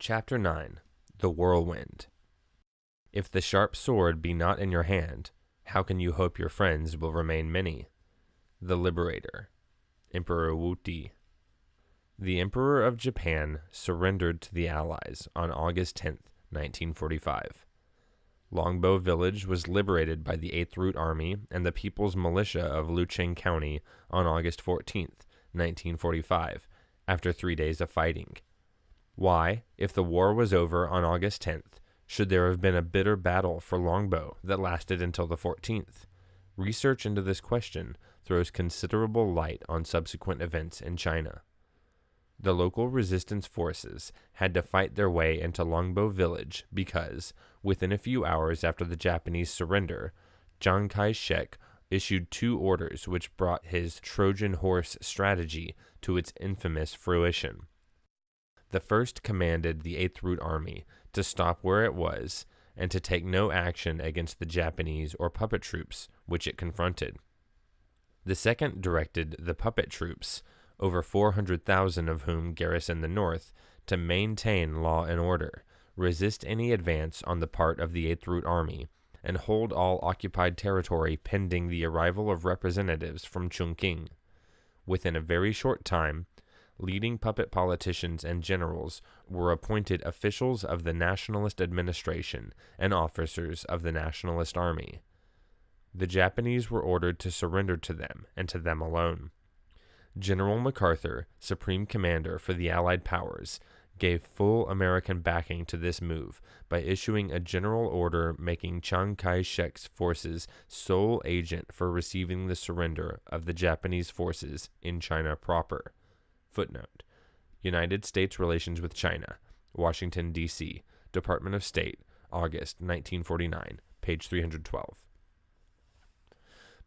Chapter 9. The Whirlwind. If the sharp sword be not in your hand, how can you hope your friends will remain many? The Liberator. Emperor Wu Ti. The Emperor of Japan surrendered to the Allies on August 10, 1945. Longbow Village was liberated by the 8th Root Army and the People's Militia of Lucheng County on August 14, 1945, after 3 days of fighting. Why, if the war was over on August 10th, should there have been a bitter battle for Longbow that lasted until the 14th? Research into this question throws considerable light on subsequent events in China. The local resistance forces had to fight their way into Longbow Village because, within a few hours after the Japanese surrender, Chiang Kai-shek issued 2 orders which brought his Trojan horse strategy to its infamous fruition. The first commanded the 8th Root Army to stop where it was and to take no action against the Japanese or puppet troops which it confronted. The second directed the puppet troops, over 400,000 of whom garrison the north, to maintain law and order, resist any advance on the part of the 8th Root Army, and hold all occupied territory pending the arrival of representatives from Chongqing. Within a very short time, leading puppet politicians and generals were appointed officials of the nationalist administration and officers of the nationalist army. The Japanese were ordered to surrender to them and to them alone. General MacArthur, supreme commander for the Allied powers, gave full American backing to this move by issuing a general order making Chiang Kai-shek's forces sole agent for receiving the surrender of the Japanese forces in China proper. Footnote: United States Relations with China, Washington, D.C., Department of State, August 1949, page 312.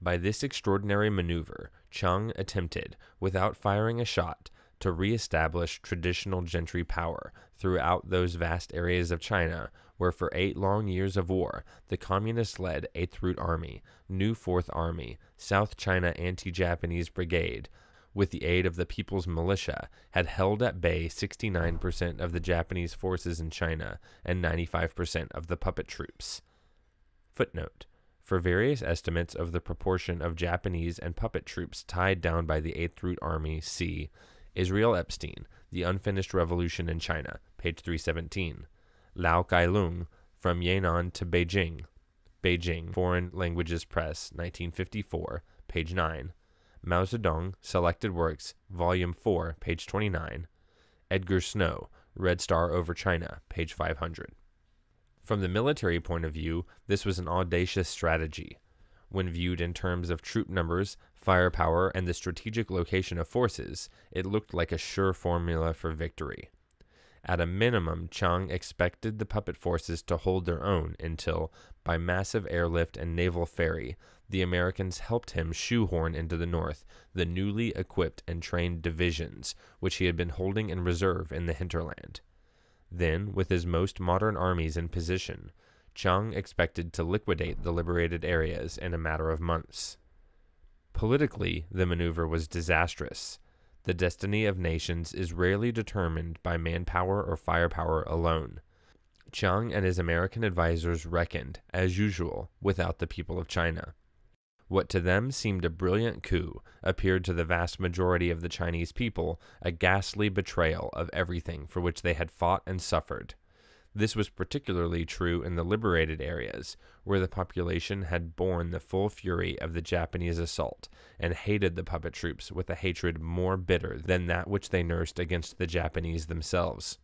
By this extraordinary maneuver, Chiang attempted, without firing a shot, to re-establish traditional gentry power throughout those vast areas of China where for 8 long years of war, the communist-led 8th Root Army, New 4th Army, South China Anti-Japanese Brigade, with the aid of the People's Militia, had held at bay 69% of the Japanese forces in China and 95% of the puppet troops. Footnote: For various estimates of the proportion of Japanese and puppet troops tied down by the 8th Root Army, see Israel Epstein, The Unfinished Revolution in China, page 317. Lau Kai-lung, From Yan'an to Beijing, Beijing, Foreign Languages Press, 1954, page 9. Mao Zedong, Selected Works, Volume 4, page 29. Edgar Snow, Red Star over China, page 500. From the military point of view, this was an audacious strategy. When viewed in terms of troop numbers, firepower, and the strategic location of forces, it looked like a sure formula for victory. At a minimum, Chiang expected the puppet forces to hold their own until, by massive airlift and naval ferry, the Americans helped him shoehorn into the north the newly equipped and trained divisions which he had been holding in reserve in the hinterland. Then, with his most modern armies in position, Chiang expected to liquidate the liberated areas in a matter of months. Politically, the maneuver was disastrous. The destiny of nations is rarely determined by manpower or firepower alone. Chiang and his American advisors reckoned, as usual, without the people of China. What to them seemed a brilliant coup appeared to the vast majority of the Chinese people a ghastly betrayal of everything for which they had fought and suffered. This was particularly true in the liberated areas, where the population had borne the full fury of the Japanese assault and hated the puppet troops with a hatred more bitter than that which they nursed against the Japanese themselves.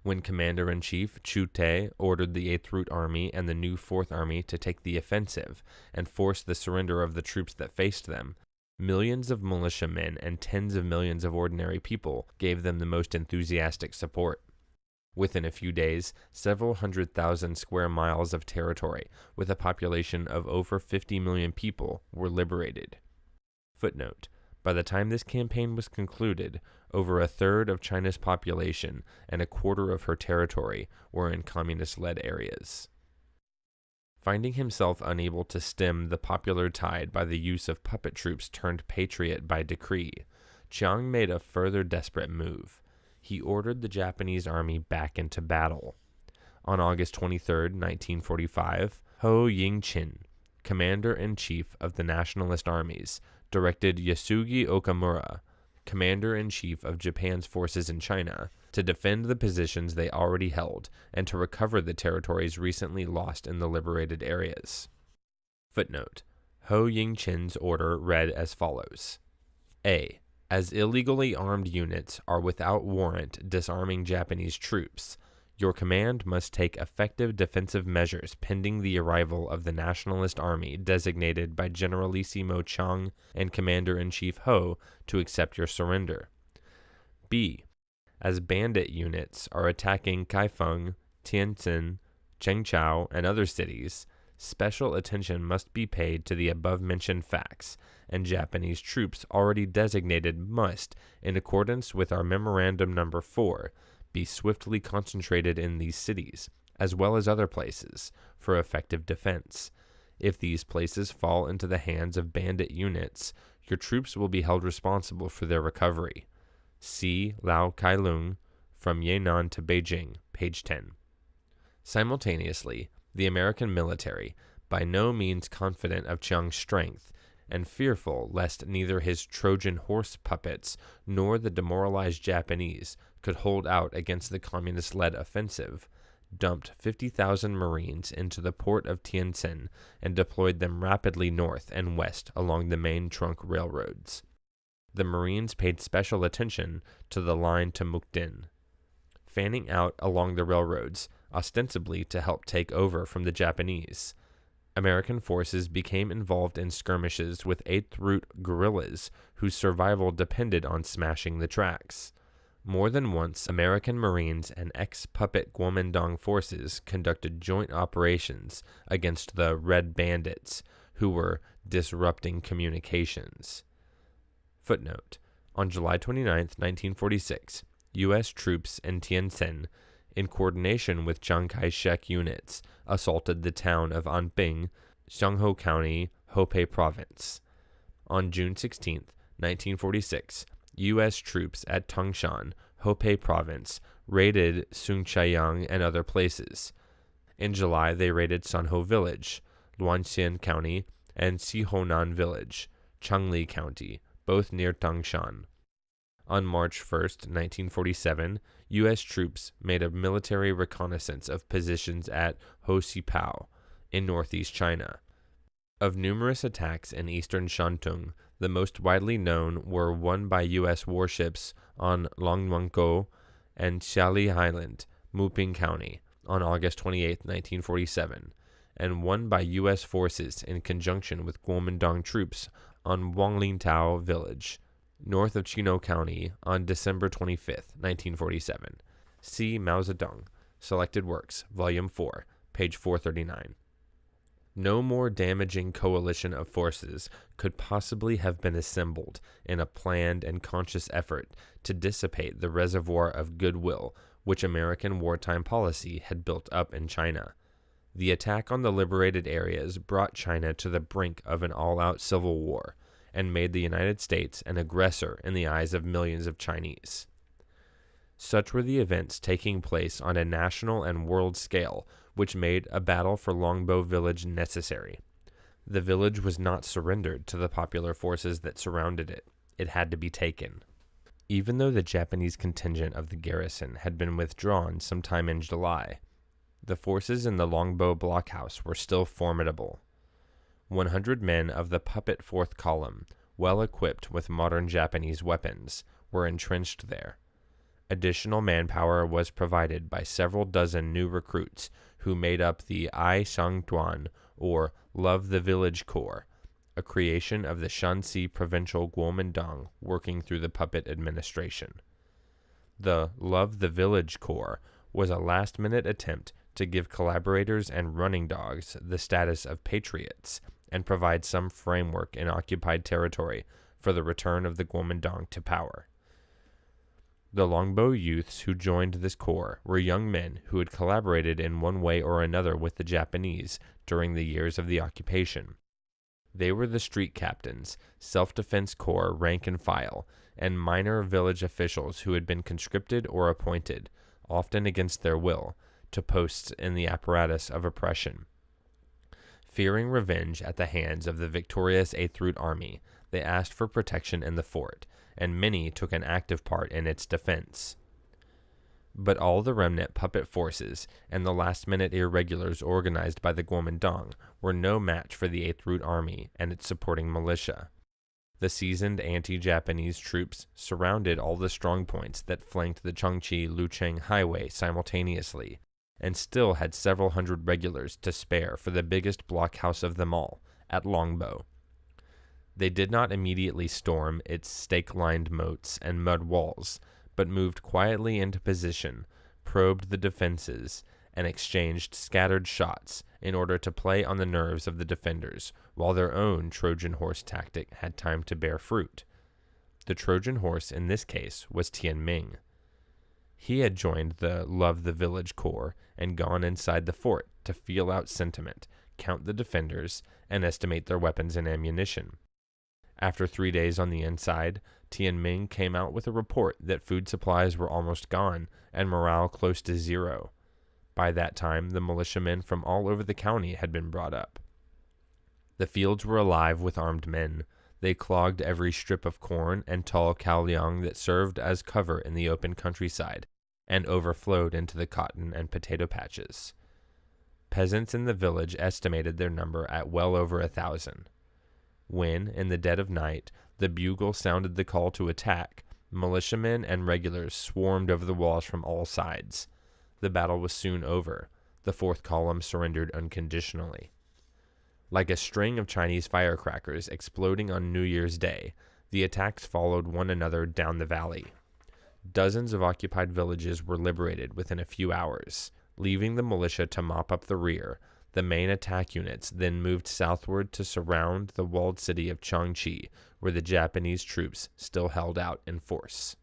When Commander-in-Chief Chu Te ordered the 8th Root Army and the new 4th Army to take the offensive and force the surrender of the troops that faced them, millions of militiamen and tens of millions of ordinary people gave them the most enthusiastic support. Within a few days, several 100,000 square miles of territory, with a population of over 50 million people, were liberated. Footnote: By the time this campaign was concluded, over a third of China's population and a quarter of her territory were in communist-led areas. Finding himself unable to stem the popular tide by the use of puppet troops turned patriot by decree, Chiang made a further desperate move. he ordered the Japanese army back into battle. On August 23, 1945, Ho Ying-chin, commander-in-chief of the nationalist armies, directed Yasugi Okamura, commander-in-chief of Japan's forces in China, to defend the positions they already held and to recover the territories recently lost in the liberated areas. Footnote: Ho Ying-chin's order read as follows. A. As illegally armed units are without warrant disarming Japanese troops, your command must take effective defensive measures pending the arrival of the Nationalist Army designated by Generalissimo Chung and Commander-in-Chief Ho to accept your surrender. B. As bandit units are attacking Kaifeng, Tientsin, Chengchao, and other cities, special attention must be paid to the above-mentioned facts, and Japanese troops already designated must, in accordance with our Memorandum No. 4, be swiftly concentrated in these cities, as well as other places, for effective defense. If these places fall into the hands of bandit units, your troops will be held responsible for their recovery. See Lao Kailung, From Yan'an to Beijing, page 10. Simultaneously, the American military, by no means confident of Chiang's strength, and fearful lest neither his Trojan horse puppets nor the demoralized Japanese could hold out against the communist-led offensive, dumped 50,000 Marines into the port of Tientsin and deployed them rapidly north and west along the main trunk railroads. The Marines paid special attention to the line to Mukden, fanning out along the railroads, ostensibly to help take over from the Japanese. American forces became involved in skirmishes with Eighth Route guerrillas whose survival depended on smashing the tracks. More than once, American Marines and ex-puppet Kuomintang forces conducted joint operations against the Red Bandits, who were disrupting communications. Footnote: On July 29, 1946, U.S. troops in Tientsin, in coordination with Chiang Kai-shek units, assaulted the town of Anping, Xiangho County, Hebei Province. On June 16, 1946, U.S. troops at Tangshan, Hebei Province, raided Sungchayang and other places. In July, they raided Sanho Village, Luanxian County, and Sihonan Village, Changli County, both near Tangshan. On March 1, 1947, U.S. troops made a military reconnaissance of positions at Hosipao in northeast China. Of numerous attacks in eastern Shantung, the most widely known were one by U.S. warships on Longnuangkou and Xiali Island, Muping County, on August 28, 1947, and one by U.S. forces in conjunction with Kuomintang troops on Wanglintao Village, north of Chino County, on December 25, 1947. See Mao Zedong, Selected Works, Volume 4, page 439. No more damaging coalition of forces could possibly have been assembled in a planned and conscious effort to dissipate the reservoir of goodwill which American wartime policy had built up in China. The attack on the liberated areas brought China to the brink of an all-out civil war and made the United States an aggressor in the eyes of millions of Chinese. Such were the events taking place on a national and world scale, which made a battle for Longbo Village necessary. The village was not surrendered to the popular forces that surrounded it. It had to be taken. Even though the Japanese contingent of the garrison had been withdrawn sometime in July, the forces in the Longbo blockhouse were still formidable. 100 men of the puppet 4th Column, well equipped with modern Japanese weapons, were entrenched there. Additional manpower was provided by several dozen new recruits who made up the Ai Sang Tuan, or Love the Village Corps, a creation of the Shanxi provincial Kuomintang working through the puppet administration. The Love the Village Corps was a last-minute attempt to give collaborators and running dogs the status of patriots and provide some framework in occupied territory for the return of the Kuomintang to power. The Longbo youths who joined this corps were young men who had collaborated in one way or another with the Japanese during the years of the occupation. They were the street captains, self-defense corps rank and file, and minor village officials who had been conscripted or appointed, often against their will, to posts in the apparatus of oppression. Fearing revenge at the hands of the victorious Eighth Root Army, they asked for protection in the fort, and many took an active part in its defense. But all the remnant puppet forces and the last-minute irregulars organized by the Kuomintang were no match for the Eighth Root Army and its supporting militia. The seasoned anti-Japanese troops surrounded all the strong points that flanked the Chongqing-Lucheng highway simultaneously, and still had several hundred regulars to spare for the biggest blockhouse of them all, at Longbo. They did not immediately storm its stake-lined moats and mud walls, but moved quietly into position, probed the defenses, and exchanged scattered shots in order to play on the nerves of the defenders, while their own Trojan horse tactic had time to bear fruit. The Trojan horse in this case was Tian Ming. He had joined the Love the Village Corps and gone inside the fort to feel out sentiment, count the defenders, and estimate their weapons and ammunition. After 3 days on the inside, Tian Ming came out with a report that food supplies were almost gone and morale close to zero. By that time, the militiamen from all over the county had been brought up. The fields were alive with armed men. They clogged every strip of corn and tall kaoliang that served as cover in the open countryside, and overflowed into the cotton and potato patches. Peasants in the village estimated their number at well over 1,000. When, in the dead of night, the bugle sounded the call to attack, militiamen and regulars swarmed over the walls from all sides. The battle was soon over. The fourth column surrendered unconditionally. Like a string of Chinese firecrackers exploding on New Year's Day, the attacks followed one another down the valley. Dozens of occupied villages were liberated within a few hours. Leaving the militia to mop up the rear, the main attack units then moved southward to surround the walled city of Changchi, where the Japanese troops still held out in force.